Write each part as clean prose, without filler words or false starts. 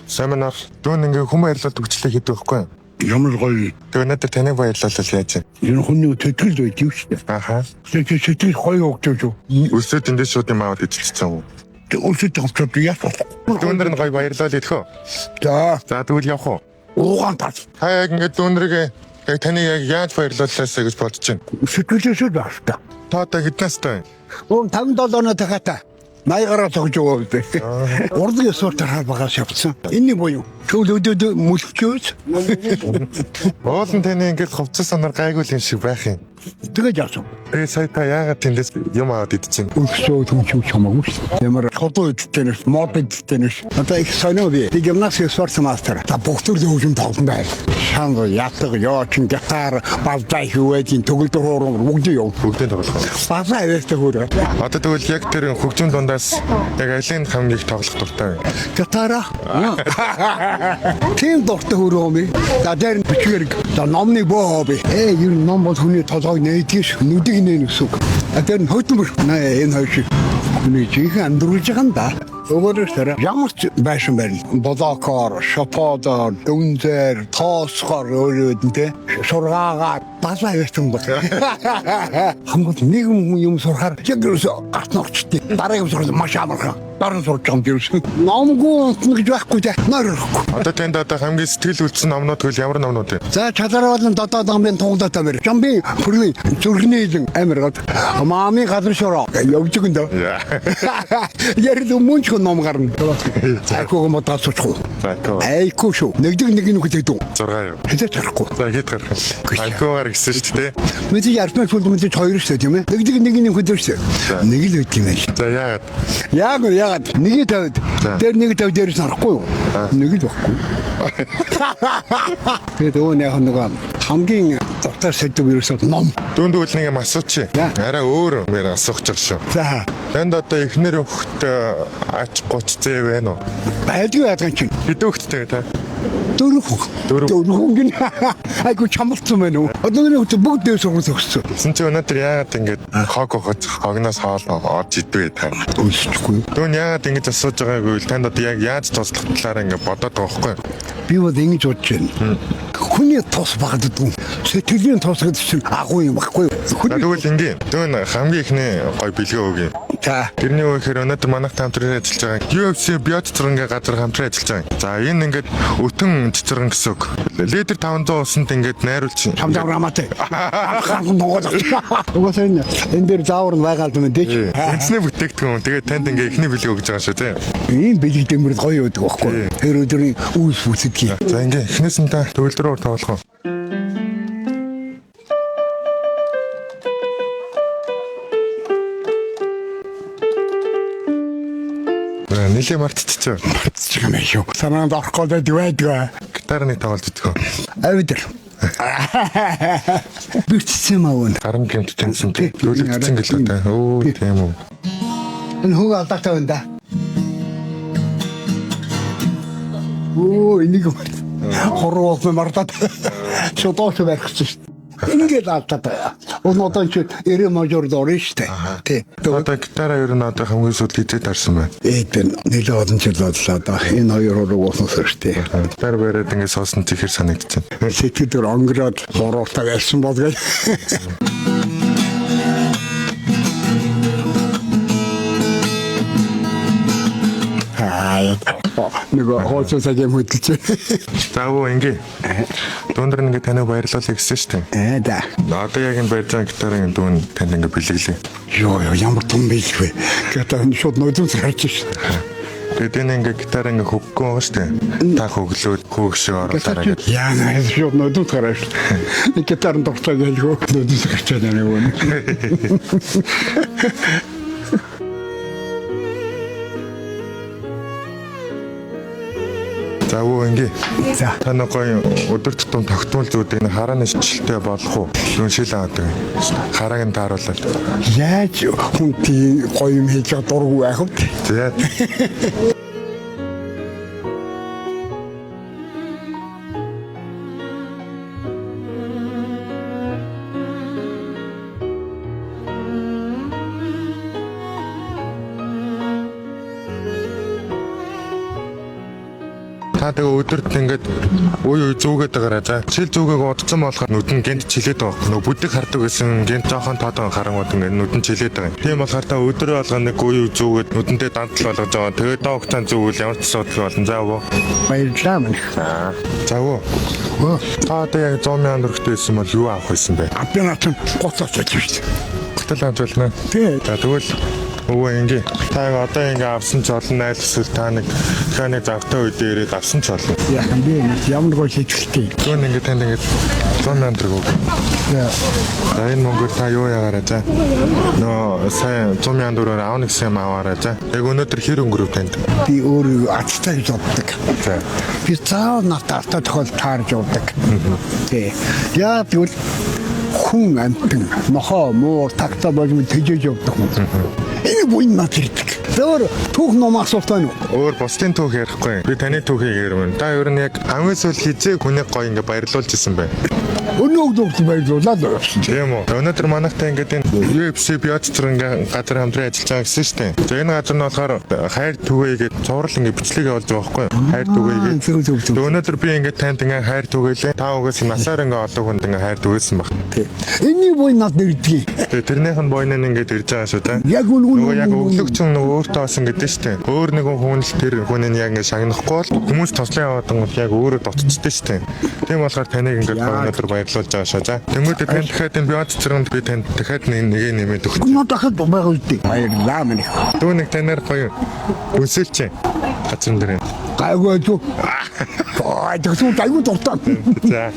Семинар дүүн ингээ хүмүүс баярлалт өгчлээ хийдэг байхгүй юу? Ямар гоё. Тэгээ надад таныг баярлуулал яаж вэ? Энэ хүний сэтгэл байдаг шүү дээ. Аха. Сэтгэл гоё өгч юу. Өсөд эндээс шууд юм аваад идчихсэн үү? Тэг өсөд авчаад яах вэ? Дүүнэр нь гоё баярлал идэх үү? За, Тэгвэл явах уу? уугаан тас. Хаяг ингээ дүүнэрээ яг таны яг яаж баярлууллаасаа гэж бодож байна. Сэтгэлээсээ байх та. Та одоо хэднээс таа? 57 оноо тахата. 80 гараа тогж өгөө гэдэг. Урдгийн сууртаар багаас явцсан. Энэ буюу чөл өдөө мүлчөөс. Уулын таны ингээд хувцас санаар гайгүй юм шиг байх юм. Тэгээд яасан. Тэгээ сая та яагаад тэндээс юм аваад идчихэв? Өсөө түнчүү чамаагүй шүү. Ямар хотоо идтэнэс, мод идтэнэс. Одоо их сониови. Тэг гимнасtik спорт мастер. Та бүгд зөвхөн тоглоно бай. Шанго ятдаг яочин гитар, балдай хөвэдийн төгөлдөр хоорон бүгд юу. Бүгдийн тоглох. Базаа эвэстэй хөрөө. Одоо тэгвэл яг тэр хөгжим дундаас яг алин хамгийн их тоглох дуртай вэ? Гитара. Тим дуртай хөрөө юм. За дээр бичгээр номны боо хобби. Ер нь ном бол хүний толгойг нээдгийш нүдийг нээн гэсэн. Тэр нь хөдөлмөр. Энэ хоёр шиг. Хүний чихэн андруулж байгаа юм да. Өөрөөр ямар ч байшин байна. Бодокоор, шоподоор, дүнзэр, тоосгоор өөрөөдөнтэй шургаагаар базаа явсан баг. Хамгийн нэг юм сурахаар яг ерөөсө гарт ногчтой. Дараагийн сурах маш амархан. Дараа сурах юм гэсэн. Номгүй гэж байхгүй дээ. Нойрхгүй. Одоо танд одоо хамгийн сэтгэл үлдсэн номнууд хөл ямар номнууд вэ? За чадвар болон додоод номын тунгалаа тамир. Жамби бүрийн зүрхний хилэн амир гад. Маами газар шороо. Явж өгөн дөө. Ярил мөнч ном гарна. Айкуу модал суучгүй. Айкуу шүү. Нэгдэг нэг хүлээдүү. 6 юу. Хэзээ чарахгүй. За хэд гарах вэ? Айкуугаар гэсэн шүү дээ. Мэдээ ярмаг фул мэдээ 2 шүү тийм ээ. Нэгдэг нэг хүлээвч. Нэг л үйт юм аа. За яагаад? Нэгийг тавьд. Тэр нэг тавь дээрс харахгүй юу? Нэг л байхгүй. Тэгээд өөний нэг хамгийн доктор сэдв ерөөсөө ном. Дүүндүүл нэг юм асуучих. Арай өөр юм асуух гэж шүү. За. Танд одоо эхнэр хөхт ач 30 зэв байна уу? Байдгүй яагаад чинь? Хэдэн хөхтэй та? 4 хүн. Айгу чамлцсан байна уу? Одоо нэг бүгд дээр сургууль өгсөн. Тэсэн чи өнөөдөр яагаад ингэж хогноос хоол орж идвэ та? Өсчихгүй. Дүүн яагаад ингэж асууж байгаагүй л танд одоо яг яаж туслах талаар ингэ бодоод байгаа байхгүй? Би бол ингэж бодож байна. Хүний тус багадгүй. Сэтгэлийн тус гэдэг чинь агуу юм баггүй. Тэгвэл ингэ. Дүүн хамгийн ихний гой бэлгээ өгье. За. Тэрний үехээр өнөөдөр манайх хамтран ажиллаж байгаа. UFC биот цэцэрлэгийн газар хамтран ажиллаж байгаа. За энэ ингээд өтөн цэцэрлэг гэсэн үг. Лидер 500 усанд ингээд найруулж хамтран рамаатай. Ахын богод. Угсаа энэ дээр заавар байгаа юм дээ. Эцний бүтээгдэхүүн. Тэгээд танд ингээд ихний бэлэг өгж байгаа шүү тийм. Энэ бэлэг дэмэр гоё байдаг байхгүй. Тэр өдрийн үүс бүсэдгийг. За ингээд эхнээс нь та төвлөрөөр тоглох уу? Нилээ мартчихсан. Мартчих юм шүү. Санаанд орох гэдэг байдаг. Гитар нэг тоглож идэх үү? Авидэр. Бэрчсэн маа. Гарам гэмтчихсэн тийм. Дөлөвчсөн гэлээ та. Өө тийм үү. Энэ хөг алдаатай байна да. Оо энийг хорвол мартаад шотоош барьчихсан шүү. Ингээд алдаатай. Өнөөдөр ч 90 мажор дөрөн шүү дээ. Одоо гитараа ер нь одоо хамгийн сүүлд хизээд харсан байна. Эдэн нэлээд олон жил боллоо да. Энэ хоёр руу уусна шүү дээ. Гитар бариад ингээд соосон чихэр санагдчихэв. Сэтгэлээр онгороод хороолтаа ялсан болгүй. Нөгөө хооцоо юм хөдөлж. Таавуу ингээ. Дүүндэр ингээ таныг баярлуулъя гэсэн шүү дээ. Да. Одоо яг энэ баяр зан гитарын дүүн танд ингээ бэлгэлээ. Йоо ямар том бэлг вэ? Гитар нь шууд нөөдөөс гарч шүү. Тэгээд энэ ингээ гитар ингээ хөггөө байгаа шүү дээ. Та хөглөөд хөөгшөө оруулаарай гэдэг. Яа шууд нөөдөөс гарч шүү. Нэг гитар нь дуртай байлгүй нөөдөөс гарчаад байна юу. За өө ингээ. За. Та нэг гоё өдөр тутам тогтмол зүйд энэ харааны шилтэй болох уу? Юу шил аваад байна. Харааг нь тааруулаад. Яаж хүн тийм гоё юм хийж байгаа дургүй байх вэ? За. Та тэгээ өдөрт ингээд үй зүүгээд байгаарай. За чил зүүгээг удцсан болохоор нүдэн гэнт чилээд байгаа. Нөгөө бүдэг хардаг гэсэн гэнт жоохон тоодон харангууд ингээд нүдэн чилээд байгаа. Тийм болохоор та өдөр болгоо нэг үй зүүгээд нүдэндээ дандтал болгож байгаа. Тэгээд доо хугацаанд зүүвэл ямар ч асуудал болно. За өвөө. Баярлалаа минь. За өвөө. Та одоо яг 100 мянган төгрөгтэй байсан бол юу авах байсан бэ? Би натан гоцооч шүү дээ. Хотел авч болно. Тий. За тэгвэл өвөө ингээ та одоо ингээ авсан ч олон найз эсвэл та нэг завтай үед ирээд авсан ч болно. Яхан би ямар нэг хийчихлээ. Түүн ингээ танд ингээ 100 мянган төгрөг өгөө. За энэ мөнгөөр та юу ягаарай за. Нөө сайн 100 мянган төгрөгөөр аавны гэсэн юм аваарай за. Яг өнөөдөр хэр өнгөрөв танд? Би өөрөө ачтай гэж боддог. За. Би цаа натартаа тохиол таарж явдаг. Тий. Яа тэгвэл хүн амтэн нохоо муу такта божим тэжээж явдаг хүн. Энэ буйн нат ирдэг. Тэр түүх ном асуултаа нь Өөр бусдын түүх ярихгүй. Би таны түүхийг ярив. Та ер нь яг амгүйсэл хизээ хүнийг гоё ингээ баярлуулж исэн бай. өнөөгдөрт баярлуулаад явсан. Тийм үү. Өнөөдөр манайхтай ингээд энэ UFC бяц цэрэнгийн газар хамтран ажиллаж байгаа гэсэн шүү дээ. За энэ газар нь болохоор хайр түгээгээд цуврал ингээд бичлэг явуулж байгаа байхгүй юу? Хайр түгээгээд. Өнөөдөр би ингээд танд ингээд хайр түгээлээ. Та угаас насаар ингээд олон хүнд ингээд хайр түгээсэн баг. Энэний буй над ирдэг. Тэгээ тэрнийх нь бойноо ингээд ирж байгаа шүү дээ. Яг үгүй яг өглөгч нөгөө өөртөө бас ингээд дээ шүү дээ. Өөр нэгэн хүн л тэр хүнийг яг ингээд шагнахгүй бол хүмүүс тослоо яваад яг өөрөө дутцдээ шүү дээ. Тийм болохоор таныг ингээд өнөөдөр баярлуулж байгаа шаа. За тэнгуүдээ тань дахиад энэ бяц цэрэгт би танд дахиад нэг нэмээд өгч. Наа дахиад байгаа үстэй. Баярлалаа минь. Дүүнэг танаар гоё өсөлч газар дээр. Гайгүй зү. Тэгсэн гайгүй дуртай. За.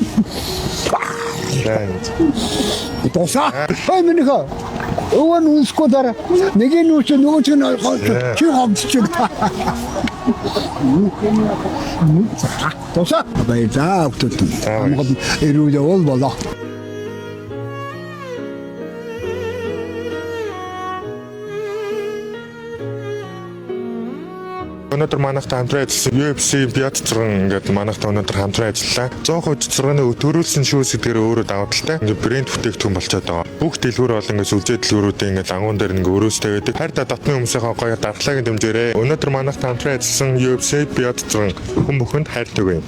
Тоса. Хай минь хаа. Өвөн үнсгүй дараа. Нэг нь үуч нөгөө ч нь чи хомдчих. Тоса. Баярлалаа. Амгад эрүүл бол болоо. Өнөөдөр манайхтай хамтран ажилласан UFC бяц цэрэг ингээд манайхтай өнөөдөр хамтран ажиллалаа. 100% цэцэргэний төрүүлсэн шүүс гэдгээр өөрөө даваа талтай. Ингээд брэнд бүтээгдэхүүн болчиход байгаа. Бүх дэлгүүр бол ингээд сүлжээ дэлгүүрүүдийн ингээд ангуун дээр ингээд өрөөстэй байдаг. Харь дотны хүмүүсийнхээ гоё дархлаагийн дэмжээрээ өнөөдөр манайхтай хамтран ажилласан UFC бяц цэрэг хүн бүхэнд хайр түгэе.